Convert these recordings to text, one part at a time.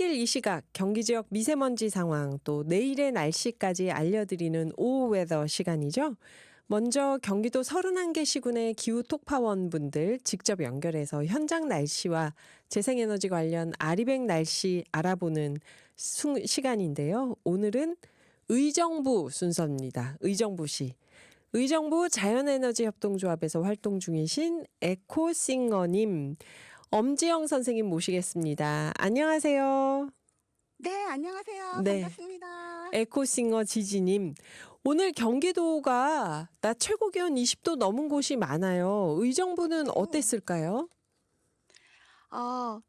출근길 이 시각 경기 지역 미세먼지 상황 또 내일의 날씨까지 알려드리는 오후웨더 시간이죠. 먼저 경기도 31개 시군의 기후 톡파원 분들 직접 연결해서 현장 날씨와 재생에너지 관련 아리백 날씨 알아보는 시간인데요. 오늘은 의정부 순서입니다. 의정부시. 의정부 자연에너지 협동조합에서 활동 중이신 에코싱어님, 엄지영 선생님 모시겠습니다. 안녕하세요. 네, 안녕하세요. 네. 반갑습니다. 에코싱어 지지님. 오늘 경기도가 낮 최고 기온 20도 넘은 곳이 많아요. 의정부는 어땠을까요? 어,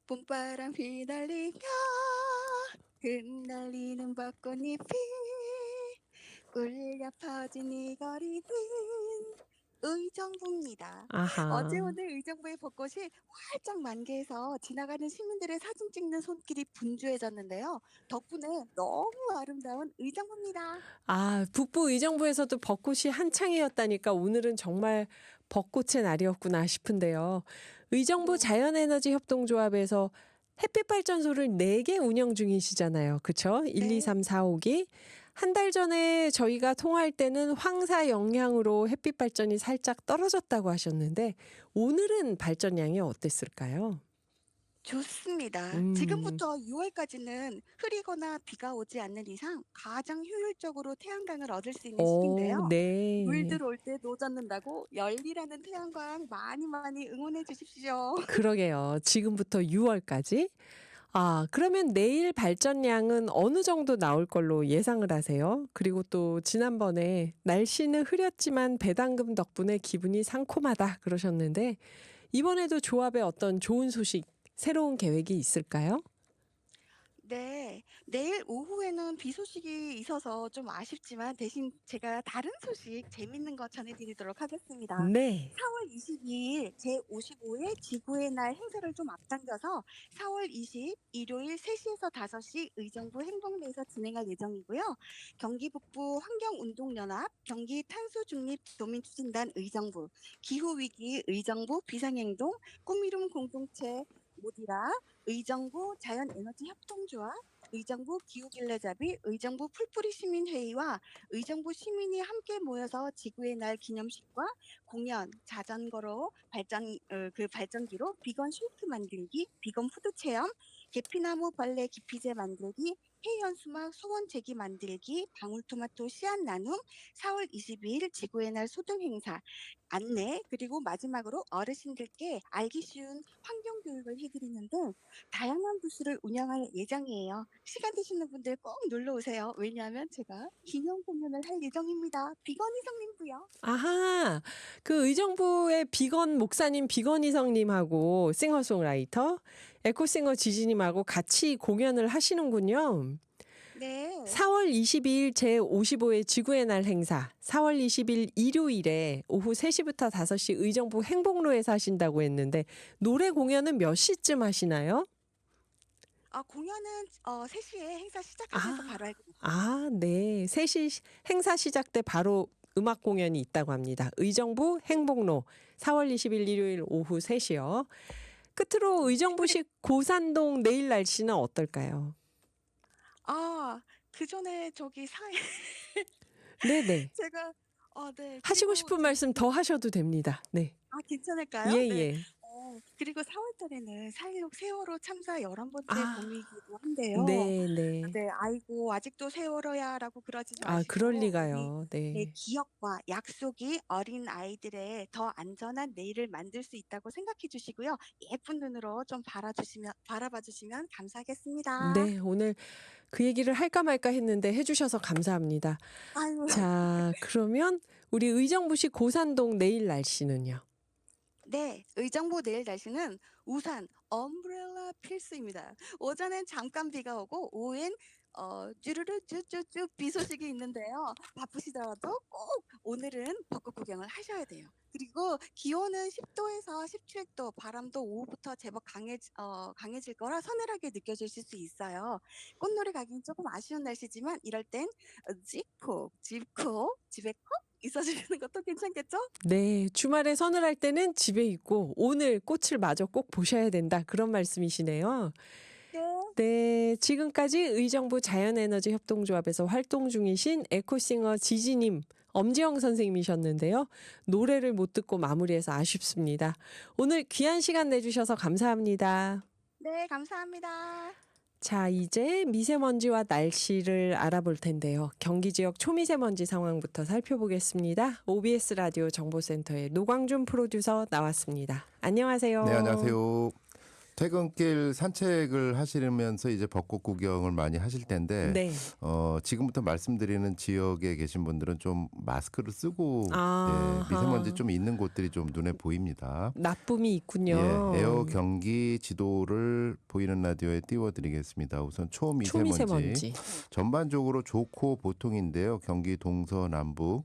봄바람 휘날리며 흩날리는 벚꽃잎이 울려 퍼진 이 거리는 의정부입니다. 어제 아하. 오늘 의정부의 벚꽃이 활짝 만개해서 지나가는 시민들의 사진 찍는 손길이 분주해졌는데요. 덕분에 너무 아름다운 의정부입니다. 아, 북부 의정부에서도 벚꽃이 한창이었다니까 오늘은 정말 벚꽃의 날이었구나 싶은데요. 의정부 네. 자연에너지 협동조합에서 햇빛 발전소를 4개 운영 중이시잖아요. 그쵸? 1, 2, 네. 3, 4, 5기. 한 달 전에 저희가 통화할 때는 황사 영향으로 햇빛 발전이 살짝 떨어졌다고 하셨는데 오늘은 발전량이 어땠을까요? 좋습니다. 음. 지금부터 6월까지는 흐리거나 비가 오지 않는 이상 가장 효율적으로 태양광을 얻을 수 있는 시기인데요. 물 네. 들어올 때 노젓는다고 열일하는 태양광 많이 많이 응원해 주십시오. 그러게요. 지금부터 6월까지. 아, 그러면 내일 발전량은 어느 정도 나올 걸로 예상을 하세요? 그리고 또 지난번에 날씨는 흐렸지만 배당금 덕분에 기분이 상콤하다 그러셨는데 이번에도 조합에 어떤 좋은 소식, 새로운 계획이 있을까요? 네, 내일 오후에는 비 소식이 있어서 좀 아쉽지만 대신 제가 다른 소식 재밌는 거 전해드리도록 하겠습니다. 네. 4월 22일 제55회 지구의 날 행사를 좀 앞당겨서 4월 20일 일요일 3시에서 5시 의정부 행복리에서 진행할 예정이고요. 경기 북부 환경운동연합, 경기 탄소중립도민추진단 의정부, 기후위기 의정부 비상행동, 꿈이룸 공동체 모디라, 의정부 자연에너지 협동조합, 의정부 기후길래잡이, 의정부 풀뿌리 시민회의와 의정부 시민이 함께 모여서 지구의 날 기념식과 공연, 자전거로 발전기로 비건 쉐이크 만들기, 비건 푸드 체험, 계피나무 벌레 기피제 만들기, 해연수막 소원 제기 만들기, 방울토마토 씨앗 나눔, 4월 22일 지구의 날 소등 행사, 안내, 그리고 마지막으로 어르신들께 알기 쉬운 환경 교육을 해드리는 등 다양한 부스를 운영할 예정이에요. 시간 되시는 분들 꼭 놀러 오세요. 왜냐하면 제가 기념 공연을 할 예정입니다. 비건 이성님도요. 아하, 그 의정부의 비건 목사님 비건 이성님하고 싱어송라이터 에코싱어 지지님하고 같이 공연을 하시는군요. 네. 4월 22일 제55회 지구의 날 행사, 4월 20일 일요일에 오후 3시부터 5시 의정부 행복로에서 하신다고 했는데 노래 공연은 몇 시쯤 하시나요? 공연은 3시에 행사 시작하셔서 아, 바로 알고 있어요. 아, 네. 3시 행사 시작 때 바로 음악 공연이 있다고 합니다. 의정부 행복로 4월 20일 일요일 오후 3시요. 끝으로 의정부시 고산동 내일 날씨는 어떨까요? 그 전에 저기 네네. 제가 네. 하시고 그리고 싶은 말씀 더 하셔도 됩니다. 네. 괜찮을까요? 네. 예예. 그리고 4월 달에는 4.16 세월호 참사 11번째 아, 범이기도 한데요. 네네. 네. "아이고 아직도 세월호야."라고 그러지 아, 그럴 마시고 우리 리가요. 네 네. 기억과 약속이 어린아이들의 더 안전한 내일을 만들 수 있다고 생각해 주시고요. 예쁜 눈으로 좀 바라봐 주시면 감사하겠습니다. 네. 오늘 그 얘기를 할까 말까 했는데 해 주셔서 감사합니다. 아유. 자, 그러면 우리 의정부시 고산동 내일 날씨는요? 네. 의정부 내일 날씨는 우산, 엄브렐라 필수입니다. 오전엔 잠깐 비가 오고 오후엔 쭈루루 쭈쭈쭈 비 소식이 있는데요. 바쁘시더라도 꼭 오늘은 벚꽃 구경을 하셔야 돼요. 그리고 기온은 10도에서 17도, 바람도 오후부터 제법 강해질 거라 서늘하게 느껴지실 수 있어요. 꽃놀이 가기는 조금 아쉬운 날씨지만 이럴 땐 집콕 집에 콕 있어 주시는 것도 괜찮겠죠? 네. 주말에 서늘할 때는 집에 있고 오늘 꽃을 마저 꼭 보셔야 된다. 그런 말씀이시네요. 네. 네, 지금까지 의정부 자연에너지 협동조합에서 활동 중이신 에코싱어 지지님, 엄지영 선생님이셨는데요. 노래를 못 듣고 마무리해서 아쉽습니다. 오늘 귀한 시간 내주셔서 감사합니다. 네, 감사합니다. 자, 이제 미세먼지와 날씨를 알아볼 텐데요. 경기 지역 초미세먼지 상황부터 살펴보겠습니다. OBS 라디오 정보센터의 노광준 프로듀서 나왔습니다. 안녕하세요. 네, 안녕하세요. 퇴근길 산책을 하시면서 이제 벚꽃 구경을 많이 하실 텐데 네. 지금부터 말씀드리는 지역에 계신 분들은 좀 마스크를 쓰고 아하. 미세먼지 좀 있는 곳들이 좀 눈에 보입니다. 나쁨이 있군요. 에어 경기 지도를 보이는 라디오에 띄워드리겠습니다. 우선 초미세먼지. 전반적으로 좋고 보통인데요. 경기 동서남북.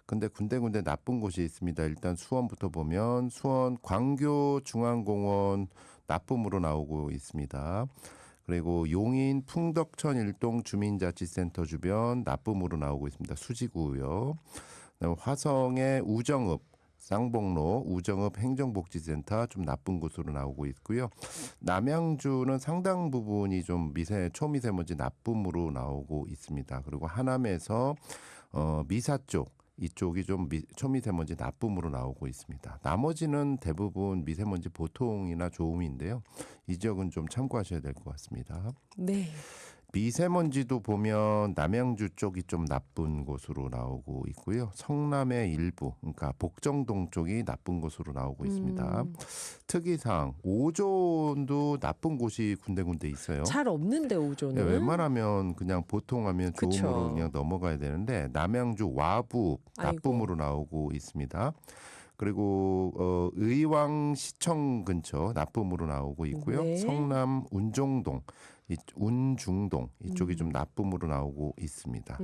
근데 군데군데 나쁜 곳이 있습니다. 일단 수원부터 보면 수원 광교 중앙공원 나쁨으로 나오고 있습니다. 그리고 용인 풍덕천 일동 주민자치센터 주변 나쁨으로 나오고 있습니다. 수지구요. 그다음에 화성의 우정읍 쌍봉로 우정읍 행정복지센터 좀 나쁜 곳으로 나오고 있고요. 남양주는 상당 부분이 좀 초미세먼지 나쁨으로 나오고 있습니다. 그리고 하남에서 미사 쪽 이쪽이 좀 초미세먼지 나쁨으로 나오고 있습니다. 나머지는 대부분 미세먼지 보통이나 좋음인데요. 이 지역은 좀 참고하셔야 될 것 같습니다. 네. 미세먼지도 보면 남양주 쪽이 좀 나쁜 곳으로 나오고 있고요. 성남의 일부, 그러니까 복정동 쪽이 나쁜 곳으로 나오고 있습니다. 특이사항, 오존도 나쁜 곳이 군데군데 있어요. 잘 없는데 오존은. 네, 웬만하면 그냥 보통 하면 좋음으로 그쵸. 그냥 넘어가야 되는데 남양주 와부 나쁨으로 아이고. 나오고 있습니다. 그리고 의왕시청 근처 나쁨으로 나오고 있고요. 네. 성남 운중동 이쪽이 좀 나쁨으로 나오고 있습니다.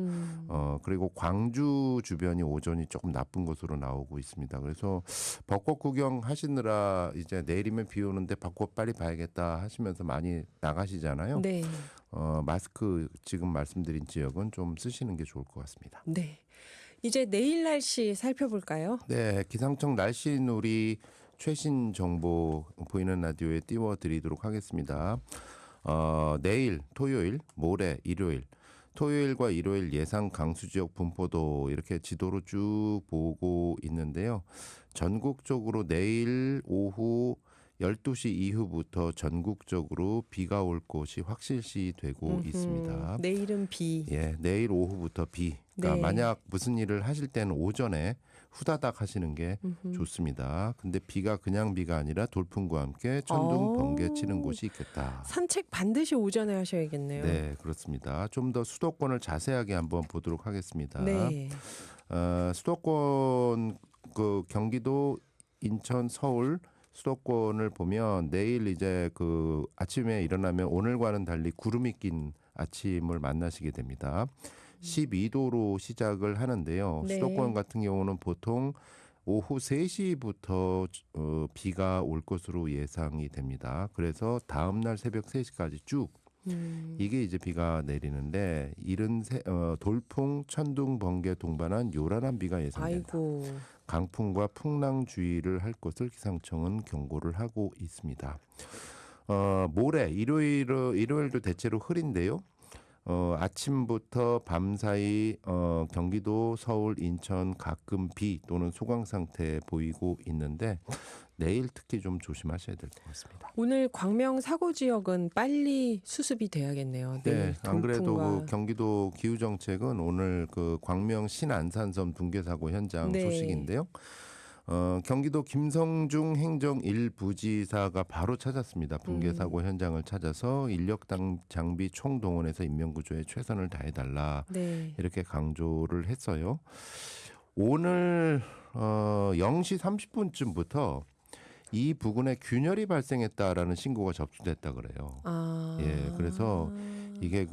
그리고 광주 주변이 오전이 조금 나쁜 곳으로 나오고 있습니다. 그래서 벚꽃 구경 하시느라 이제 내일이면 비 오는데 벚꽃 빨리 봐야겠다 하시면서 많이 나가시잖아요. 네. 마스크 지금 말씀드린 지역은 좀 쓰시는 게 좋을 것 같습니다. 네. 이제 내일 날씨 살펴볼까요? 네, 기상청 날씨 누리 최신 정보 보이는 라디오에 띄워드리도록 하겠습니다. 내일, 토요일, 모레, 일요일, 토요일과 일요일 예상 강수 지역 분포도 이렇게 지도로 쭉 보고 있는데요. 전국적으로 내일 오후 12시 이후부터 전국적으로 비가 올 곳이 확실시 되고 있습니다. 내일은 비. 예, 내일 오후부터 비. 그러니까 네. 만약 무슨 일을 하실 때는 오전에 후다닥 하시는 게 좋습니다. 근데 비가 그냥 비가 아니라 돌풍과 함께 천둥 번개 치는 곳이 있겠다. 산책 반드시 오전에 하셔야겠네요. 네, 그렇습니다. 좀 더 수도권을 자세하게 한번 보도록 하겠습니다. 네. 수도권 경기도, 인천, 서울 수도권을 보면 내일 이제 아침에 일어나면 오늘과는 달리 구름이 낀 아침을 만나시게 됩니다. 12도로 시작을 하는데요. 네. 수도권 같은 경우는 보통 오후 3시부터 비가 올 것으로 예상이 됩니다. 그래서 다음 날 새벽 3시까지 쭉 이게 이제 비가 내리는데 돌풍, 천둥, 번개 동반한 요란한 비가 예상된다. 아이고. 강풍과 풍랑 주의를 할 것을 기상청은 경고를 하고 있습니다. 모레 일요일도 대체로 흐린데요. 아침부터 밤 사이 경기도, 서울, 인천 가끔 비 또는 소강 상태 보이고 있는데 내일 특히 좀 조심하셔야 될 것 같습니다. 오늘 광명 사고 지역은 빨리 수습이 돼야겠네요. 네, 안 그래도 돌풍과. 경기도 기후정책은 오늘 광명 신안산섬 붕괴 사고 현장 네. 소식인데요. 경기도 김성중 행정 1부지사가 바로 찾았습니다. 붕괴 사고 현장을 찾아서 인력 장비 총동원해서 인명구조에 최선을 다해달라 네. 이렇게 강조를 했어요. 오늘 0시 30분쯤부터 이 부근에 균열이 발생했다라는 신고가 접수됐다 그래요. 예, 그래서 이게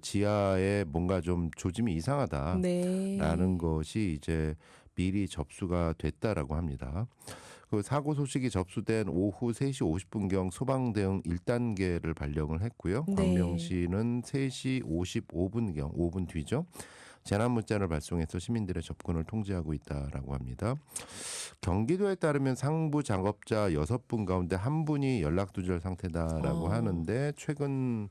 지하에 뭔가 좀 조짐이 이상하다라는 네. 것이 이제 미리 접수가 됐다라고 합니다. 사고 소식이 접수된 오후 3시 50분경 소방 대응 1단계를 발령을 했고요. 네. 광명시는 3시 55분경 5분 뒤죠. 재난 문자를 발송해서 시민들의 접근을 통제하고 있다라고 합니다. 경기도에 따르면 상부 작업자 6분 가운데 1분이 연락 두절 상태다라고 하는데 최근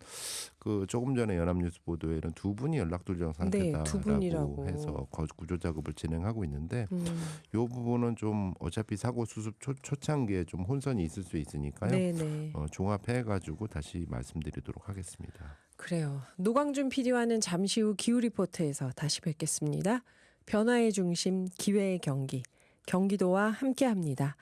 그 조금 전에 연합뉴스 보도에는 두 분이 연락불정 네, 두 상태다라고 분이라고. 해서 구조 작업을 진행하고 있는데 음, 이 부분은 좀 어차피 사고 수습 초창기에 좀 혼선이 있을 수 있으니까요. 네네. 종합해가지고 다시 말씀드리도록 하겠습니다. 그래요. 노광준 PD와는 잠시 후 기후 리포트에서 다시 뵙겠습니다. 변화의 중심, 기회의 경기, 경기도와 함께합니다.